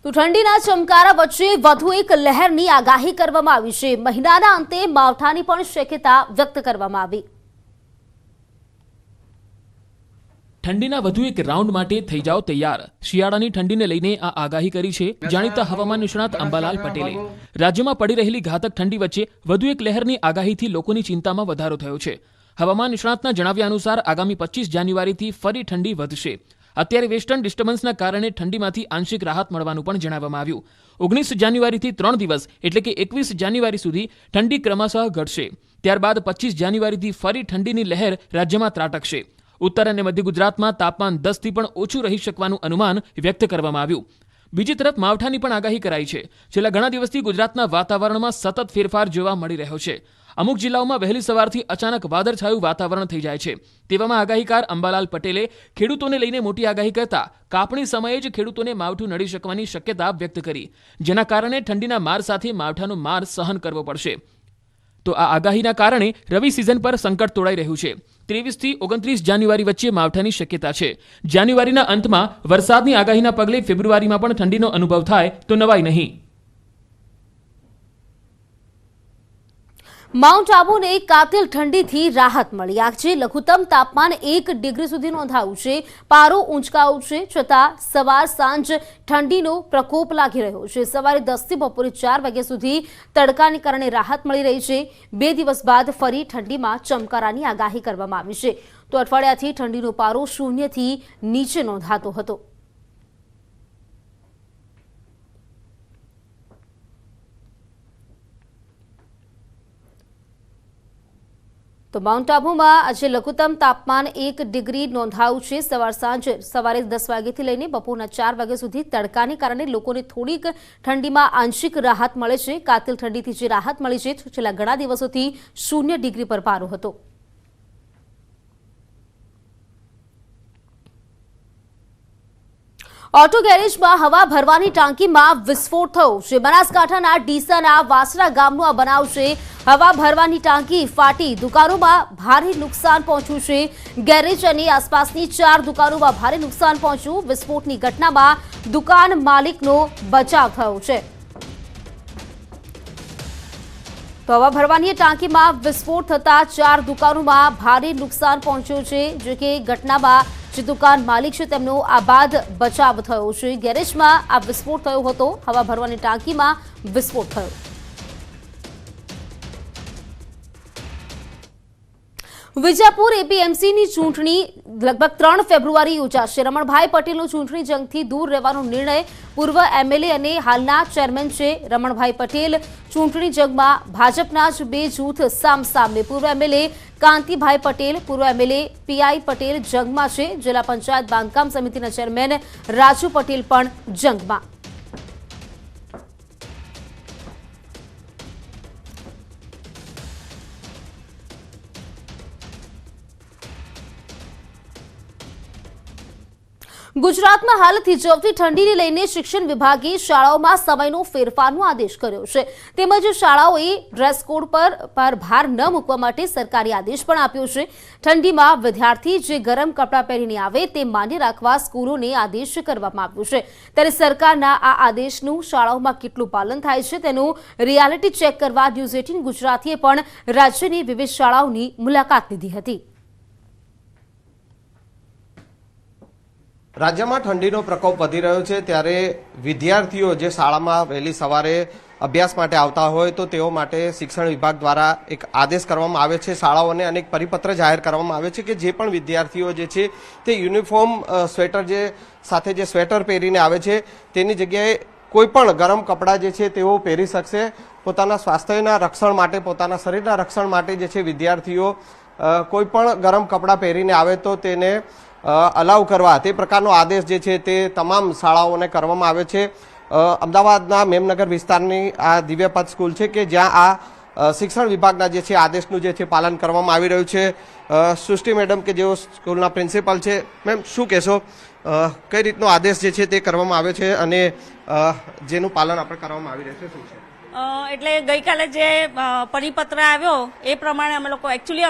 તો ઠંડીના ચમકારા વચ્ચે વધુ એક લહેરની આગાહી કરવામાં આવી છે। મહિનાના અંતે માવઠાની પણ શક્યતા વ્યક્ત કરવામાં આવી। ઠંડીના વધુ એક રાઉન્ડ માટે થઈ જાઓ તૈયાર। શિયાળાની ઠંડીને લઈને આ આગાહી કરી છે જાણીતા હવામાન નિષ્ણાત અંબાલાલ પટેલે। રાજ્યમાં પડી રહેલી ઘાતક ઠંડી વચ્ચે વધુ એક લહેરની આગાહીથી લોકોની ચિંતામાં વધારો થયો છે। હવામાન નિષ્ણાતના જણાવ્યા અનુસાર આગામી 25 જાન્યુઆરીથી ફરી ઠંડી વધશે। અત્યારે વેસ્ટર્ન ડિસ્ટર્બન્સના કારણે ઠંડીમાંથી આંશિક રાહત મળવાનું પણ જણાવવામાં આવ્યું। 19 જાન્યુઆરીથી 3 દિવસ એટલે કે 21 જાન્યુઆરી સુધી ઠંડી ક્રમશઃ ઘટશે। ત્યારબાદ 25 જાન્યુઆરીથી ફરી ઠંડીની લહેર રાજ્યમાં ત્રાટકશે। ઉત્તર અને મધ્ય ગુજરાતમાં તાપમાન 10 થી પણ ઓછું રહી શકવાનું અનુમાન વ્યક્ત કરવામાં આવ્યું। બીજી તરફ માવઠાની પણ આગાહી કરાઈ છે। છેલ્લા ઘણા દિવસથી ગુજરાતના વાતાવરણમાં સતત ફેરફાર જોવા મળી રહ્યો છે। અમુક જિલ્લાઓમાં વહેલી સવારથી અચાનક વાદળછાયું વાતાવરણ થઈ જાય છે। તેવામાં આગાહીકાર અંબાલાલ પટેલે ખેડૂતોને લઈને મોટી આગાહી કરતા કાપણી સમયે જ ખેડૂતોને માવઠું નડી શકવાની શક્યતા વ્યક્ત કરી, જેના કારણે ઠંડીના માર સાથે માવઠાનો માર સહન કરવો પડશે। તો આ આગાહીના કારણે રવિ સિઝન પર સંકટ તોડાઈ રહ્યું છે। 23 થી 29 જાન્યુઆરી વચ્ચે માવઠાની શક્યતા છે। જાન્યુઆરીના અંતમાં વરસાદની આગાહીના પગલે ફેબ્રુઆરીમાં પણ ઠંડીનો અનુભવ થાય તો નવાઈ નહીં। માઉન્ટ આબુને કાતિલ ઠંડીથી રાહત મળી। આજે લઘુત્તમ તાપમાન 1 ડિગ્રી સુધી નોંધાયું છે। પારો ઊંચકાયો છે, છતાં સવાર સાંજ ઠંડીનો પ્રકોપ લાગી રહ્યો છે। સવારે 10 થી બપોરે 4 વાગ્યા સુધી તડકાને કારણે રાહત મળી રહી છે। 2 દિવસ બાદ ફરી ઠંડીમાં ચમકારાની આગાહી કરવામાં આવી છે। તો અઠવાડિયાથી ઠંડીનો પારો 0 થી નીચે નોંધાતો હતો। તો માઉન્ટ આબુમાં આજે લઘુત્તમ તાપમાન 1 ડિગ્રી નોંધાયું છે। સવારે 10 વાગ્યાથી લઈને બપોરના 4 વાગ્યા સુધી તડકાને કારણે લોકોને થોડીક ઠંડીમાં આંશિક રાહત મળે છે। કાતિલ ઠંડીથી જે રાહત મળી છે, છેલ્લા ઘણા દિવસોથી 0 ડિગ્રી પર પારો હતો। ઓટો ગેરેજમાં હવા ભરવાની ટાંકીમાં વિસ્ફોટ થયો છે। બનાસકાંઠાના ડીસાના વાસરા ગામનો આ બનાવ છે। હવા ભરવાની ટાંકી ફાટી દુકાનોમાં ભારે નુકસાન પહોંચ્યું છે। ગેરેજ અને આસપાસની 4 દુકાનોમાં ભારે નુકસાન પહોંચ્યું। વિસ્ફોટની ઘટનામાં દુકાન માલિકનો બચાવ થયો છે। તો હવા ભરવાની ટાંકીમાં વિસ્ફોટ થતા 4 દુકાનોમાં ભારે નુકસાન પહોંચ્યું છે। જો કે ઘટનામાં જે દુકાન માલિક છે તેમનો આ બાદ બચાવ થયો છે। ગેરેજમાં આ વિસ્ફોટ થયો હતો। હવા ભરવાની ટાંકીમાં વિસ્ફોટ થયો। વિજાપુર એપીએમસીની ચૂંટણી લગભગ 3 ફેબ્રુઆરી યોજાશે। રમણભાઈ પટેલનો ચૂંટણી જંગથી દૂર રહેવાનો નિર્ણય પૂર્વ એમએલએ અને હાલના ચેરમેન છે રમણભાઈ પટેલ ચૂંટણી જંગમાં ભાજપના જ 2 જૂથ સામસામે। પૂર્વ એમએલએ કાંતિભાઈ પટેલ, પૂર્વ એમએલએ પીઆઈ પટેલ જંગમાં છે। જિલ્લા પંચાયત બાંધકામ સમિતિના ચેરમેન રાજુ પટેલ પણ જંગમાં। ગુજરાતમાં હાલ થીજવતી ઠંડીને લઈને શિક્ષણ વિભાગે શાળાઓમાં સમયનો ફેરફારનો આદેશ કર્યો છે। તેમજ શાળાઓએ ડ્રેસ કોડ પર ભાર ન મૂકવા માટે સરકારી આદેશ પણ આપ્યો છે। ઠંડીમાં વિદ્યાર્થી જે ગરમ કપડાં પહેરીને આવે તે માન્ય રાખવા સ્કૂલોને આદેશ કરવામાં આવ્યો છે। ત્યારે સરકારના આ આદેશનું શાળાઓમાં કેટલું પાલન થાય છે તેનું રિયાલિટી ચેક કરવા ન્યૂઝ 18 ગુજરાતીએ પણ રાજ્યની વિવિધ શાળાઓની મુલાકાત લીધી હતી। રાજ્યમાં ઠંડીનો પ્રકોપ વધી રહ્યો છે, ત્યારે વિદ્યાર્થીઓ જે શાળામાં વહેલી સવારે અભ્યાસ માટે આવતા હોય તો તેઓ માટે શિક્ષણ વિભાગ દ્વારા એક આદેશ કરવામાં આવે છે। શાળાઓને અનેક પરિપત્ર જાહેર કરવામાં આવે છે કે જે પણ વિદ્યાર્થીઓ જે છે તે યુનિફોર્મ સ્વેટર જે સાથે જે સ્વેટર પહેરીને આવે છે તેની જગ્યાએ કોઈ પણ ગરમ કપડાં જે છે તેઓ પહેરી શકશે। પોતાના સ્વાસ્થ્યના રક્ષણ માટે, પોતાના શરીરના રક્ષણ માટે જે છે વિદ્યાર્થીઓ કોઈ પણ ગરમ કપડાં પહેરીને આવે તો તેને અલાઉ કરવા તે પ્રકારનો આદેશ જે છે તે તમામ શાળાઓને કરવામાં આવે છે। અમદાવાદના મેમનગર વિસ્તારની આ દિવ્યપથ સ્કૂલ છે કે જ્યાં આ શિક્ષણ વિભાગના જે છે આદેશનું જે છે પાલન કરવામાં આવી રહ્યું છે। સૃષ્ટિ મેડમ કે જેઓ સ્કૂલના પ્રિન્સિપાલ છે, મેમ શું કહેશો, કઈ રીતનો આદેશ જે છે તે કરવામાં આવે છે અને જેનું પાલન આપણે કરવામાં આવી રહ્યું છે શું છે? એટલે ગઈકાલે જે પરિપત્ર આવ્યો એ પ્રમાણે અમે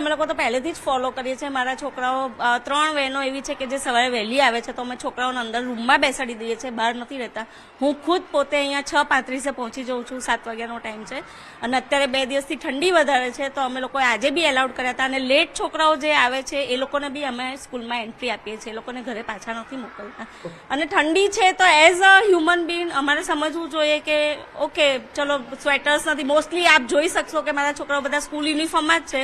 લોકો તો પહેલેથી જ ફોલો કરીએ છીએ. મારા છોકરાઓ 3 વહેનો એવી છે કે જે સવારે વહેલી આવે છે તો અમે છોકરાઓને અંદર રૂમમાં બેસાડી દઈએ છીએ, બહાર નથી રહેતા. હું ખુદ પોતે અહીંયા 6:35 પહોંચી જાઉં છું, 7 વાગ્યાનો ટાઈમ છે. અને અત્યારે 2 દિવસથી ઠંડી વધારે છે તો અમે લોકોએ આજે બી એલાઉડ કર્યા હતા. અને લેટ છોકરાઓ જે આવે છે એ લોકોને બી અમે સ્કૂલમાં એન્ટ્રી આપીએ છીએ, એ લોકોને ઘરે પાછા નથી મોકલતા. અને ઠંડી છે તો એઝ અ હ્યુમન બીંગ અમારે સમજવું જોઈએ કે ઓકે ચલો સ્વેટર્સ નથી, મોસ્ટલી આપ જોઈ શકશો કે મારા છોકરાઓ બધા સ્કૂલ યુનિફોર્મમાં જ છે.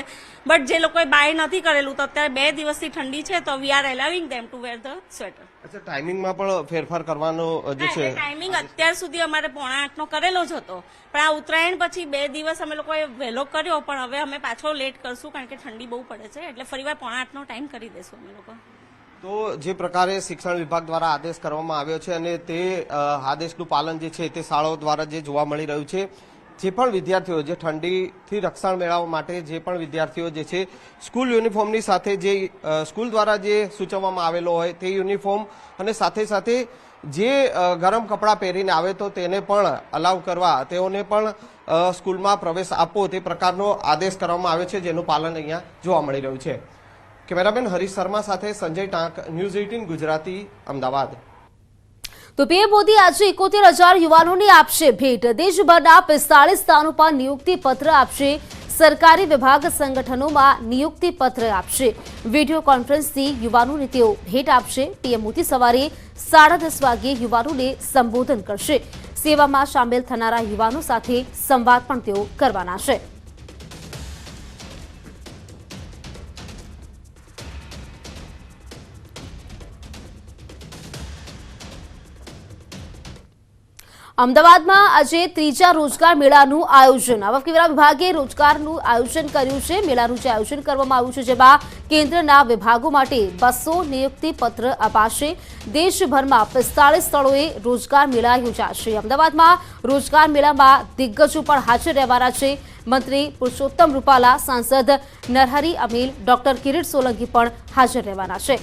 બટ જે લોકોએ બાય નથી કરેલું તો અત્યારે 2 દિવસથી ઠંડી છે તો we are allowing them to wear the sweater. અચ્છા, ટાઈમિંગમાં પણ ફેરફાર કરવાનો જે છે ટાઈમિંગ અત્યાર સુધી અમારે 7:45 કરેલો જ હતો, પણ આ ઉત્તરાયણ પછી 2 દિવસ અમે લોકોએ વહેલો કર્યો, પણ હવે અમે પાછો લેટ કરશું કારણ કે ઠંડી બહુ પડે છે, એટલે ફરીવાર 7:45 ટાઈમ કરી દેશું અમે લોકો. તો જે પ્રકારે શિક્ષણ વિભાગ દ્વારા આદેશ કરવામાં આવ્યો છે અને તે આદેશનું પાલન જે છે તે શાળાઓ દ્વારા જે જોવા મળી રહ્યું છે, જે પણ વિદ્યાર્થીઓ જે ઠંડીથી રક્ષણ મેળવવા માટે જે પણ વિદ્યાર્થીઓ જે છે સ્કૂલ યુનિફોર્મની સાથે જે સ્કૂલ દ્વારા જે સૂચવવામાં આવેલો હોય તે યુનિફોર્મ અને સાથે સાથે જે ગરમ કપડાં પહેરીને આવે તો તેને પણ અલાઉ કરવા, તેઓને પણ સ્કૂલમાં પ્રવેશ આપવો તે પ્રકારનો આદેશ કરવામાં આવ્યો છે, જેનું પાલન અહીંયા જોવા મળી રહ્યું છે. કેમેરામેન હરીશ શર્મા સાથે સંજય ટાંક, ન્યૂઝ 18 ગુજરાતી, અમદાવાદ. તો પીએમ મોદી આજે 71,000 યુવાનોને આપશે ભેટ. દેશભરના 45 સ્થાનો પર નિયુક્તિ પત્ર આપશે. સરકારી વિભાગ સંગઠનોમાં નિયુક્તિ પત્ર આપશે. વિડીયો કોન્ફરન્સથી યુવાનોને તેઓ ભેટ આપશે. પીએમ મોદી સવારે 10:30 વાગ્યે યુવાનોને સંબોધન કરશે. સેવામાં સામેલ થનારા યુવાનો સાથે સંવાદ પણ તેઓ કરવાના છે. અમદાવાદમાં આજે 3જા રોજગાર મેળાનું આયોજન. આવકવેરા વિભાગે રોજગારનું આયોજન કર્યું છે. મેળાનું જે આયોજન કરવામાં આવ્યું છે જેમાં કેન્દ્રના વિભાગો માટે 200 નિયુક્તિ પત્ર અપાશે. દેશભરમાં 45 સ્થળોએ રોજગાર મેળા યોજાશે. અમદાવાદમાં રોજગાર મેળામાં દિગ્ગજો પણ હાજર રહેવાના છે. મંત્રી પુરુષોત્તમ રૂપાલા, સાંસદ નરહરી અમીલ, ડોક્ટર કિરીટ સોલંકી પણ હાજર રહેવાના છે.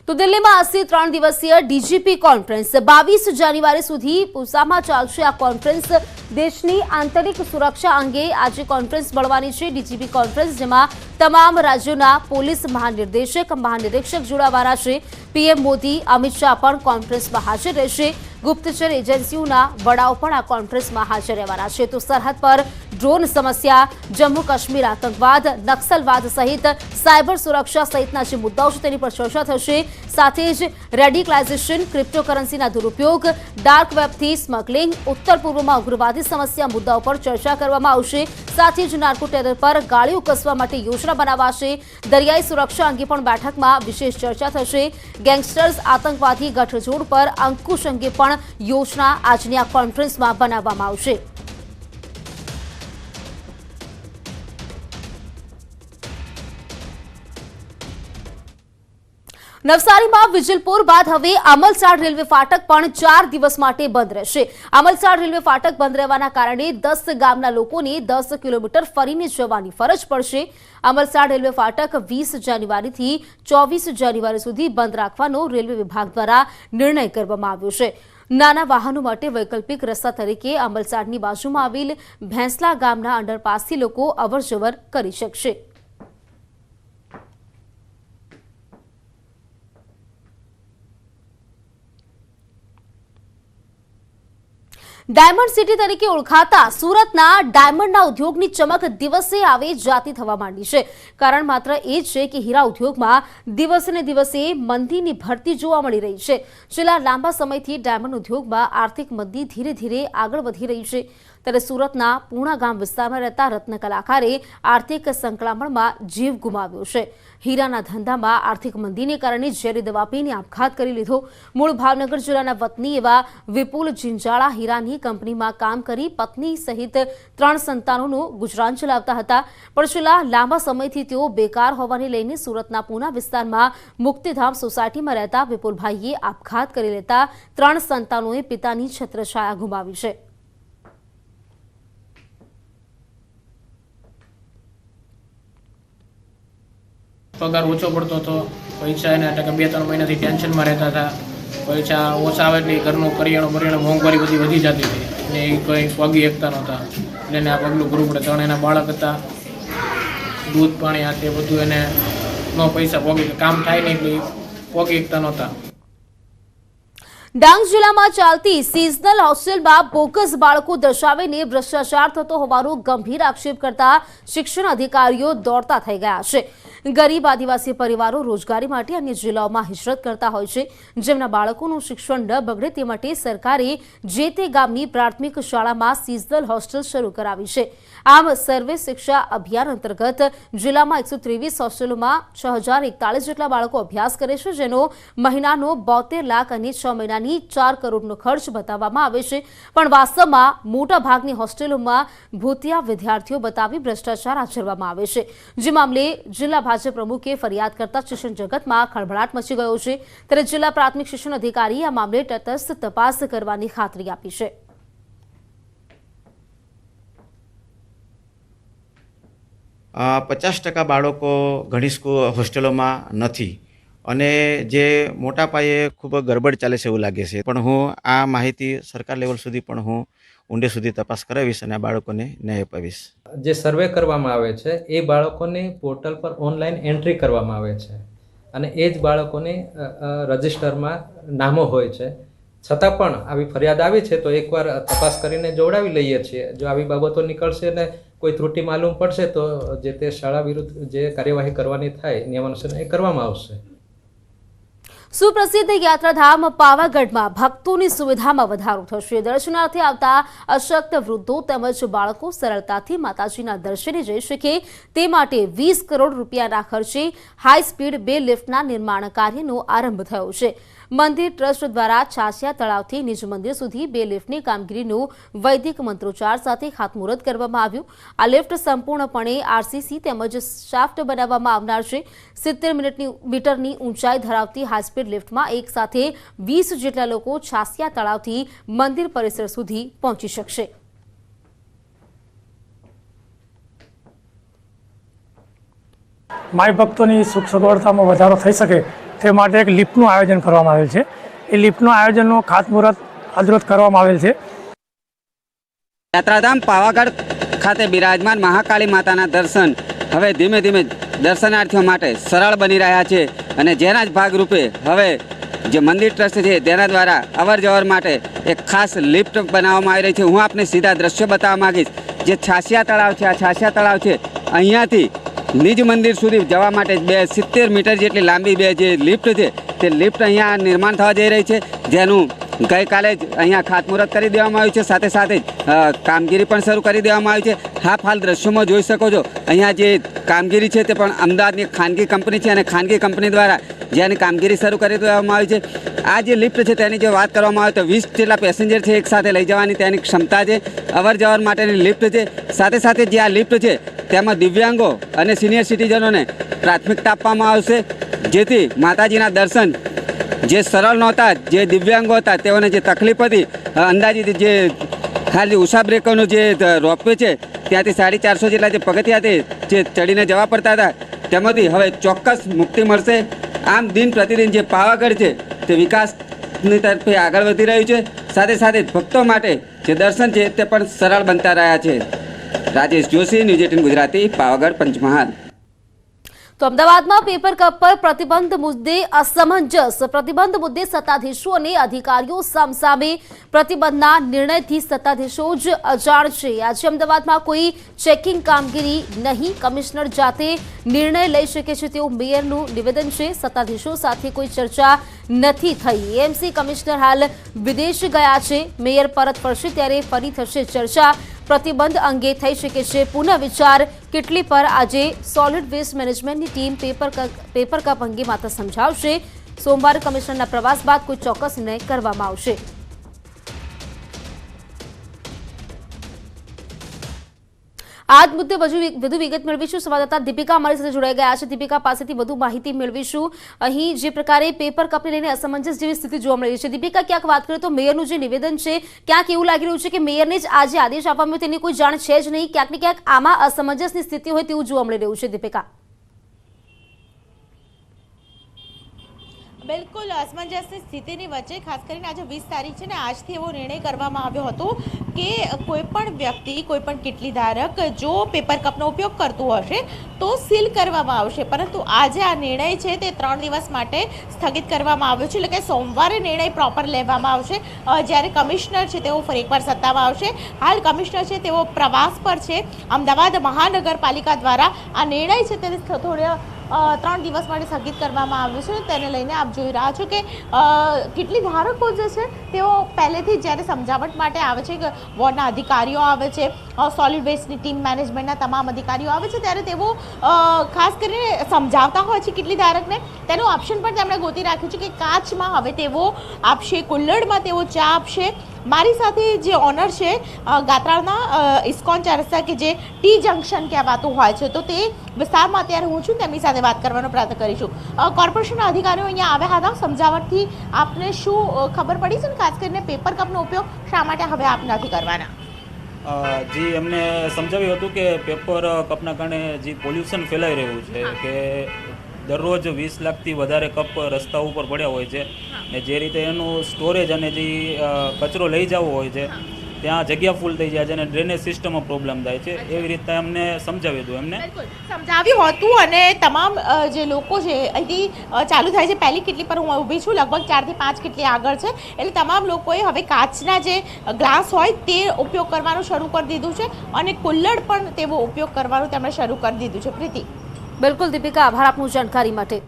તો દિલ્હીમાં આજથી 3 દિવસીય ડીજીપી કોન્ફરન્સ 22 જાન્યુઆરી સુધી પૂસામાં ચાલશે. આ કોન્ફરન્સ દેશની આંતરિક સુરક્ષા અંગે આજે કોન્ફરન્સ મળવાની છે. ડીજીપી કોન્ફરન્સ જેમાં તમામ રાજ્યોના પોલીસ મહાનિર્દેશક જોડાવાના છે. પીએમ મોદી, અમિત શાહ પણ કોન્ફરન્સમાં હાજર રહેશે. ગુપ્તચર એજન્સીઓના વડાઓ પણ આ કોન્ફરન્સમાં હાજર રહેવાના છે. તો સરહદ પર ડ્રોન સમસ્યા, જમ્મુ કાશ્મીર આતંકવાદ, નક્સલવાદ સહિત સાયબર સુરક્ષા સહિતના જે મુદ્દાઓ છે તેની પર ચર્ચા થશે. સાથે જ રેડિકલાઇઝેશન, ક્રિપ્ટોકરન્સીના દુરુપયોગ, ડાર્ક વેબથી સ્મગલિંગ, ઉત્તર પૂર્વમાં ઉગ્રવાદી સમસ્યા મુદ્દાઓ પર ચર્ચા કરવામાં આવશે. સાથે જ નાર્કો ટેરર પર ગાળીઓ કસવા માટે યોજના બનાવાશે. દરિયાઈ સુરક્ષા અંગે પણ બેઠકમાં વિશેષ ચર્ચા થશે. ગેંગસ્ટર્સ આતંકવાદી ગઠજોડ પર અંકુશ અંગે પણ યોજના આજની આ કોન્ફરન્સમાં બનાવવામાં આવશે. નવસારીમાં વિજલપુર બાદ હવે અમલસાડ રેલવે ફાટક પણ 4 દિવસ માટે બંધ રહેશે. અમલસાડ રેલવે ફાટક બંધ રહેવાના કારણે 10 ગામના લોકોને 10 કિલોમીટર ફરીને જવાની ફરજ પડશે. અમલસાડ રેલવે ફાટક 20 જાન્યુઆરીથી 24 જાન્યુઆરી સુધી બંધ રાખવાનો રેલવે વિભાગ દ્વારા નિર્ણય કરવામાં આવ્યો છે. નાના વાહનો માટે વૈકલ્પિક રસ્તા તરીકે અમલસાડની બાજુમાં આવેલ ભેંસલા ગામના અંડરપાસથી લોકો અવરજવર કરી શકશે. ડાયમંડ સિટી તરીકે ઓળખાતા સુરતના ડાયમંડના ઉદ્યોગની ચમક દિવસે આવે જાતી થવા માંડી છે. કારણ માત્ર એ જ છે કે હીરા ઉદ્યોગમાં દિવસે ને દિવસે મંદીની ભરતી જોવા મળી રહી છે. છેલ્લા લાંબા સમયથી ડાયમંડ ઉદ્યોગમાં આર્થિક મંદી ધીરે ધીરે આગળ વધી રહી છે. ત્યારે સુરતના પૂણા ગામ વિસ્તારમાં રહેતા રત્ન કલાકારે આર્થિક સંકળામણમાં જીવ ગુમાવ્યો છે. હીરાના ધંધામાં આર્થિક મંદીને કારણે ઝેરી દવા પીને આપઘાત કરી લીધો. મૂળ ભાવનગર જિલ્લાના વતની એવા વિપુલ જિંજાળા હીરાની કંપનીમાં કામ કરી પત્ની સહિત 3 સંતાનોનું ગુજરાન ચલાવતા હતા. પણ છેલ્લા લાંબા સમયથી તેઓ બેકાર હોવાને લઈને સુરતના પૂના વિસ્તારમાં મુક્તિધામ સોસાયટીમાં રહેતા વિપુલભાઈએ આપઘાત કરી લેતા 3 સંતાનોએ પિતાની છત્રછાયા ગુમાવી છે. પગાર ઓછો પડતો હતો, પૈસા એના ટકા 2-3 મહિનાથી ટેન્શનમાં રહેતા હતા, પૈસા ઓછા આવે એટલે ઘરનું કરિયાણું મોંઘવારી બધી વધી જતી હતી ને એ કોઈ પગી એકતા નહોતા, એટલે એને આ પગલું ભરવું પડે. 3 એના બાળક હતા, દૂધ પાણી આ તે બધું એને નો પૈસા પોગી કામ થાય નહીં એટલે પોગી એકતા નહોતા. ડાંગ જિલ્લામાં ચાલતી સિઝનલ હોસ્ટેલમાં બોગસ બાળકો દર્શાવીને ભ્રષ્ટાચાર થતો હોવાનો ગંભીર આક્ષેપ કરતા શિક્ષણ અધિકારીઓ દોડતા થઈ ગયા છે. ગરીબ આદિવાસી પરિવારો રોજગારી માટે અન્ય જિલ્લાઓમાં હિજરત કરતા હોય છે, જેમના બાળકોનું શિક્ષણ ન બગડે તે માટે સરકારે જે તે ગામની પ્રાથમિક શાળામાં સિઝનલ હોસ્ટેલ શરૂ કરાવી છે. આમ સર્વે શિક્ષા અભિયાન અંતર્ગત જિલ્લામાં 123 હોસ્ટેલોમાં 6041 જેટલા બાળકો અભ્યાસ કરે છે, જેનો મહિનાનો 72 લાખ અને 6 મહિનાની 4 કરોડનો ખર્ચ બતાવવામાં આવે છે. પણ વાસ્તવમાં મોટા ભાગની હોસ્ટેલોમાં ભૂતિયા વિદ્યાર્થીઓ બતાવી ભ્રષ્ટાચાર આચરવામાં આવે છે. જે મામલે જિલ્લા ભાજપ પ્રમુખે ફરિયાદ કરતા શિક્ષણ જગતમાં ખળભળાટ મચી ગયો છે. ત્યારે જિલ્લા પ્રાથમિક શિક્ષણ અધિકારીએ આ મામલે તટસ્થ તપાસ કરવાની ખાતરી આપી છે. આ 50% બાળકો ઘણી હોસ્ટેલોમાં નથી અને જે મોટા પાયે ખૂબ ગરબડ ચાલે છે એવું લાગે છે. પણ હું આ માહિતી સરકાર લેવલ સુધી પણ હું ઊંડે સુધી તપાસ કરાવીશ અને આ બાળકોને ન્યાય અપાવીશ. જે સર્વે કરવામાં આવે છે એ બાળકોને પોર્ટલ પર ઓનલાઈન એન્ટ્રી કરવામાં આવે છે અને એ જ બાળકોને રજિસ્ટરમાં નામો હોય છે. છતાં પણ આવી ફરિયાદ આવી છે તો એકવાર તપાસ કરીને જોડાવી લઈએ છીએ. જો આવી બાબતો નીકળશે ને કોઈ ત્રુટિ માલુમ પડશે તો જે તે શાળા વિરુદ્ધ જે કાર્યવાહી કરવાની થાય નિયમાનુસાર એ કરવામાં આવશે. સુપ્રસિદ્ધ યાત્રાધામ પાવાગઢમાં ભક્તોની સુવિધામાં વધારો થશે. દર્શનાર્થે આવતા અશક્ત વૃદ્ધો તેમજ બાળકો સરળતાથી માતાજીના દર્શને જઈ શકે તે માટે 20 કરોડ રૂપિયાના ખર્ચે હાઈ સ્પીડ 2 લિફ્ટના નિર્માણ કાર્યનો આરંભ થયો છે. મંદિર ટ્રસ્ટ દ્વારા છાસિયા તળાવથી નિજ મંદિર સુધી 2 લિફ્ટની કામગીરીનું વૈદિક મંત્રોચ્ચાર સાથે ખાતમુહૂર્ત કરવામાં આવ્યું. આ લિફ્ટ સંપૂર્ણપણે આરસીસી તેમજ શાફ્ટ બનાવવામાં આવનાર છે. 70 મીટરની ઊંચાઈ ધરાવતી હાઈસ્પીડ લિફ્ટમાં એક સાથે 20 જેટલા લોકો છાસિયા તળાવથી મંદિર પરિસર સુધી પહોંચી શકશે. માય ભક્તોની સુખ સગવડતામાં વધારો થઈ શકે તે માટે એક લિફ્ટનું આયોજન કરવામાં આવેલ છે. એ લિફ્ટનું આયોજનનું ખાતમુહૂર્ત આજરોજ કરવામાં આવેલ છે. યાત્રાધામ પાવાગઢ ખાતે બિરાજમાન મહાકાળી માતાના દર્શન હવે ધીમે ધીમે દર્શનાર્થીઓ માટે સરળ બની રહ્યા છે અને જેના જ ભાગરૂપે હવે જે મંદિર ટ્રસ્ટ છે તેના દ્વારા અવર જવર માટે એક ખાસ લિફ્ટ બનાવવામાં આવી રહી છે. હું આપને સીધા દ્રશ્યો બતાવવા માંગીશ. જે છાસિયા તળાવ છે, આ છાસિયા તળાવ છે, અહીંયાથી નિજ મંદિર સુધી જવા માટે 70 મીટર જેટલી લાંબી જે લિફ્ટ છે તે લિફ્ટ અહીંયા નિર્માણ થવા જઈ રહી છે, જેનું ગઈકાલે જ અહીંયા ખાતમુહૂર્ત કરી દેવામાં આવ્યું છે. સાથે સાથે જ કામગીરી પણ શરૂ કરી દેવામાં આવી છે. હાલ દ્રશ્યોમાં જોઈ શકો છો અહીંયા જે કામગીરી છે તે પણ અમદાવાદની ખાનગી કંપની છે અને ખાનગી કંપની દ્વારા જેની કામગીરી શરૂ કરી દેવામાં આવી છે. આ જે લિફ્ટ છે તેની જો વાત કરવામાં આવે તો 20 જેટલા પેસેન્જર છે એક સાથે લઈ જવાની તેની ક્ષમતા છે. અવર જવર માટેની લિફ્ટ છે. સાથે સાથે જે આ લિફ્ટ છે તેમાં દિવ્યાંગો અને સિનિયર સિટીઝનોને પ્રાથમિકતા આપવામાં આવશે, જેથી માતાજીના દર્શન જે સરળ નહોતા, જે દિવ્યાંગો હતા તેઓને જે તકલીફ હતી, અંદાજિત જે ખાલી ઉષા બ્રેકરનું જે રોપવે છે ત્યાંથી 450 જેટલા જે પગથિયા છે જે ચડીને જવા પડતા હતા તેમાંથી હવે ચોક્કસ મુક્તિ મળશે. આમ દિન પ્રતિદિન જે પાવાગઢ છે તે વિકાસની તરફે આગળ વધી રહ્યું છે. સાથે સાથે ભક્તો માટે જે દર્શન છે તે પણ સરળ બનતા રહ્યા છે. રાજેશ જોશી, ન્યૂઝ 18 ગુજરાતી, પાવાગઢ, પંચમહાલ. તો અમદાવાદમાં પેપર કપ પર પ્રતિબંધ મુદ્દે અસમંજસ. પ્રતિબંધ મુદ્દે સત્તાધીશો અને અધિકારીઓ સામસામે. પ્રતિબંધના નિર્ણયથી સત્તાધીશો જ અજાણ છે. આજે અમદાવાદમાં કોઈ ચેકિંગ કામગીરી નહીં, કમિશનર જાતે નિર્ણય લઈ શકે છે તેવું મેયરનું નિવેદન છે. સત્તાધીશો સાથે કોઈ ચર્ચા નથી થઈ. એએમસી કમિશનર હાલ વિદેશ ગયા છે. મેયર પરત ફરશે ત્યારે ફરી થશે ચર્ચા. પ્રતિબંધ અંગે થઈ શકે છે પુનઃ વિચાર. કેટલી પર આજે સોલિડ વેસ્ટ મેનેજમેન્ટની ટીમ પેપર કપ અંગે માત્ર સમજાવશે. સોમવારે કમિશનરના પ્રવાસ બાદ કોઈ ચોક્કસ નિર્ણય કરવામાં આવશે. આ જ મુદ્દે વધુ વિગત મેળવીશું. સંવાદદાતા દીપિકા અમારી સાથે જોડાઈ ગયા છે. દીપિકા પાસેથી વધુ માહિતી મેળવીશું. અહીં જે પ્રકારે પેપર કપને લઈને અસમંજસ જેવી સ્થિતિ જોવા મળી રહી છે. દીપિકા, ક્યાંક વાત કરીએ તો મેયરનું જે નિવેદન છે ક્યાંક એવું લાગી રહ્યું છે કે મેયરને જ આજે આદેશ આપવામાં આવ્યો તેની કોઈ જાણ છે જ નહીં. ક્યાંક ને ક્યાંક આમાં અસમંજસની સ્થિતિ હોય તેવું જોવા મળી રહ્યું છે. દીપિકા. બિલકુલ અસમંજસની સ્થિતિની વચ્ચે ખાસ કરીને આજે 20 તારીખ છે ને, આજથી એવો નિર્ણય કરવામાં આવ્યો હતો કે કોઈ પણ વ્યક્તિ, કોઈ પણ કિટલી ધારક જો પેપર કપનો ઉપયોગ કરતું હશે તો સીલ કરવામાં આવશે. પરંતુ આજે આ નિર્ણય છે તે 3 દિવસ માટે સ્થગિત કરવામાં આવ્યો છે. એટલે કે સોમવારે નિર્ણય પ્રોપર લેવામાં આવશે, જ્યારે કમિશનર છે તેઓ ફરી એકવાર સત્તામાં આવશે. હાલ કમિશનર છે તેઓ પ્રવાસ પર છે. અમદાવાદ મહાનગરપાલિકા દ્વારા આ નિર્ણય છે તે થોડા 3 દિવસ માટે સ્થગિત કરવામાં આવ્યું છે. તેને લઈને આપ જોઈ રહ્યા છો કે કેટલી ધારકો જે છે તેઓ પહેલેથી જ્યારે સમજાવટ માટે આવે છે, વોર્ડના અધિકારીઓ આવે છે, સોલિડ વેસ્ટની ટીમ મેનેજમેન્ટના તમામ અધિકારીઓ આવે છે, ત્યારે તેઓ ખાસ કરીને સમજાવતા હોય છે કેટલી ધારકને. તેનું ઓપ્શન પણ તેમણે ગોતી રાખ્યું છે કે કાચમાં હવે તેઓ આપશે, કુલ્લડમાં તેઓ ચા આપશે. મારી સાથે જે ઓનર છે ગાત્રાળના ઇસ્કોન ચાર રસ્તા કે જે ટી જંકશન કહેવાતું હોય છે, તો તે વિસ્તારમાં અત્યારે હું છું, તેમની સાથે વાત કરવાનો પ્રયત્ન કરીશું. કોર્પોરેશનના અધિકારીઓ અહીંયા આવ્યા હતા, સમજાવટથી આપને શું ખબર પડી છે ને ખાસ કરીને પેપર કપનો ઉપયોગ શા માટે હવે આપ નથી કરવાના? જી, અમને સમજાવ્યું હતું કે પેપર કપના કારણે જે પોલ્યુશન ફેલાઈ રહ્યું છે, કે દરરોજ 20 લાખથી વધારે કપ રસ્તા ઉપર પડ્યા હોય છે, ને જે રીતે એનું સ્ટોરેજ અને જે કચરો લઈ જવો હોય છે ત્યાં જગ્યા ફૂલ થઈ જાય છે અને ડ્રેનેજ સિસ્ટમમાં પ્રોબ્લેમ થાય છે. એવી રીતે અમને સમજાવ્યું હતું. એમને સમજાવ્યું હતું અને તમામ જે લોકો છે અહીંથી ચાલુ થાય છે. પહેલી કિટલી પર હું ઊભી છું, લગભગ 4 થી 5 કિટલી આગળ છે. એટલે તમામ લોકોએ હવે કાચના જે ગ્લાસ હોય તે ઉપયોગ કરવાનું શરૂ કરી દીધું છે અને કુલ્લડ પણ તેવો ઉપયોગ કરવાનું તેમણે શરૂ કરી દીધું છે. પ્રીતિ. બિલકુલ દીપિકા, આભાર આપનું જાણકારી માટે.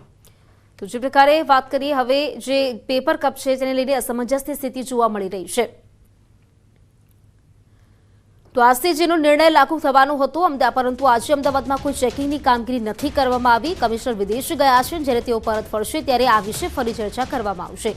તો જે પ્રકારે વાત કરીએ, હવે જે પેપર કપ છે તેને લઈને અસમંજસની સ્થિતિ જોવા મળી રહી છે. તો આજથી જેનો નિર્ણય લાગુ થવાનો હતો, પરંતુ આજે અમદાવાદમાં કોઈ ચેકિંગની કામગીરી નથી કરવામાં આવી. કમિશનર વિદેશ ગયા છે, જ્યારે તેઓ પરત ફરશે ત્યારે આ વિશે ફરી ચર્ચા કરવામાં આવશે.